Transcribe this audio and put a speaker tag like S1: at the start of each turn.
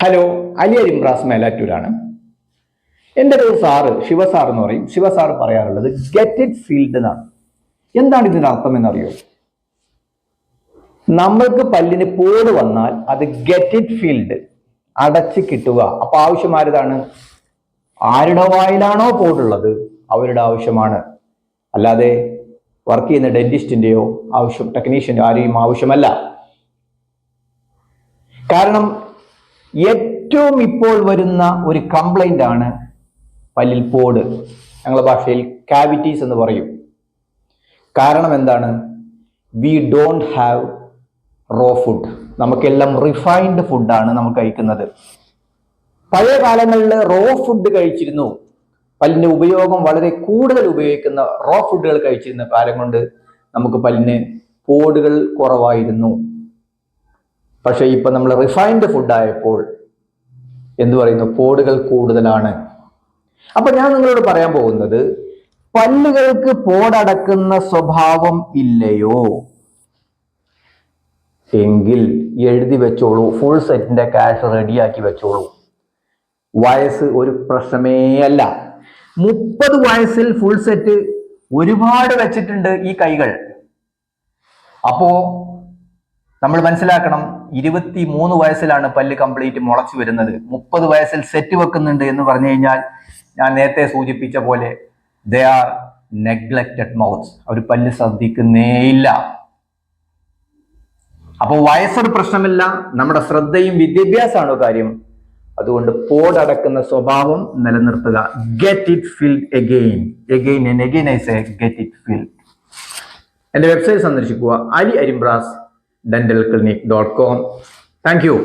S1: Hello, Ali Arimbra's മേലാറ്റൂരാണ്. എൻ്റെ ഒരു sir ശിവസാർ എന്ന് പറയും. ശിവസാർ പറയാറുള്ളത് ഗെറ്റ് ഇറ്റ് ഫീൽഡ് എന്നാണ്. എന്താണ് ഇതിന്റെ അർത്ഥം എന്നറിയോ? നമ്മൾക്ക് പല്ലിന് പോട് വന്നാൽ അത് ഗെറ്റ് ഇറ്റ് ഫീൽഡ്, അടച്ച് കിട്ടുക. അപ്പൊ ആവശ്യം ആരതാണ്? ആരുടെ വായിലാണോ പോടുള്ളത് അവരുടെ ആവശ്യമാണ്. അല്ലാതെ വർക്ക് ചെയ്യുന്ന ഡെന്റിസ്റ്റിന്റെയോ ആവശ്യം, ടെക്നീഷ്യൻ്റെയോ ആരെയും ആവശ്യമല്ല. കാരണം ഏറ്റവും ഇപ്പോൾ വരുന്ന ഒരു കംപ്ലൈന്റ് ആണ് പല്ലിൽ പോട്. ഞങ്ങളുടെ ഭാഷയിൽ കാവിറ്റീസ് എന്ന് പറയും. കാരണം എന്താണ്? We don't have raw food. നമുക്കെല്ലാം റിഫൈൻഡ് ഫുഡാണ് നമ്മൾ കഴിക്കുന്നത്. പഴയ കാലങ്ങളിൽ റോ ഫുഡ് കഴിച്ചിരുന്നു. പല്ലിന്റെ ഉപയോഗം വളരെ കൂടുതൽ ഉപയോഗിക്കുന്ന റോ ഫുഡുകൾ കഴിച്ചിരുന്ന കാലം കൊണ്ട് നമുക്ക് പല്ലിന് പോടുകൾ കുറവായിരുന്നു. പക്ഷെ ഇപ്പൊ നമ്മൾ റിഫൈൻഡ് ഫുഡ് ആയപ്പോൾ എന്തു പറയുന്നു? പോടുകൾ കൂടുതലാണ്. അപ്പൊ ഞാൻ നിങ്ങളോട് പറയാൻ പോകുന്നത്, പല്ലുകൾക്ക് പോടടക്കുന്ന സ്വഭാവം ഇല്ലയോ എങ്കിൽ എഴുതി വെച്ചോളൂ. ഫുൾ സെറ്റിന്റെ ക്യാഷ് റെഡിയാക്കി വെച്ചോളൂ. വയസ്സ് ഒരു പ്രശ്നമേ അല്ല. 30 വയസ്സിൽ ഫുൾ സെറ്റ് ഒരുപാട് വെച്ചിട്ടുണ്ട് ഈ കൈകൾ. അപ്പോ നമ്മൾ മനസ്സിലാക്കണം, 23 വയസ്സിലാണ് പല്ല് കംപ്ലീറ്റ് മുളച്ചു വരുന്നത്. 30 വയസ്സിൽ സെറ്റ് വെക്കുന്നുണ്ട് എന്ന് പറഞ്ഞു കഴിഞ്ഞാൽ, ഞാൻ നേരത്തെ സൂചിപ്പിച്ച പോലെ ദേ ആർ നെഗ്ലക്റ്റഡ് മൗത്ത്സ്. അവർ പല്ല് ശ്രദ്ധിക്കുന്നേയില്ല. അപ്പോൾ വയസ്സൊരു പ്രശ്നമില്ല, നമ്മുടെ ശ്രദ്ധയും വിദ്യാഭ്യാസമാണോ കാര്യം. അതുകൊണ്ട് പോടടക്കുന്ന സ്വഭാവം നിലനിർത്തുക. Get it filled again and again I say get it filled. എൻ്റെ വെബ്സൈറ്റ് സന്ദർശിക്കുക, aliarimbraasdentalclinic.com. Thank you.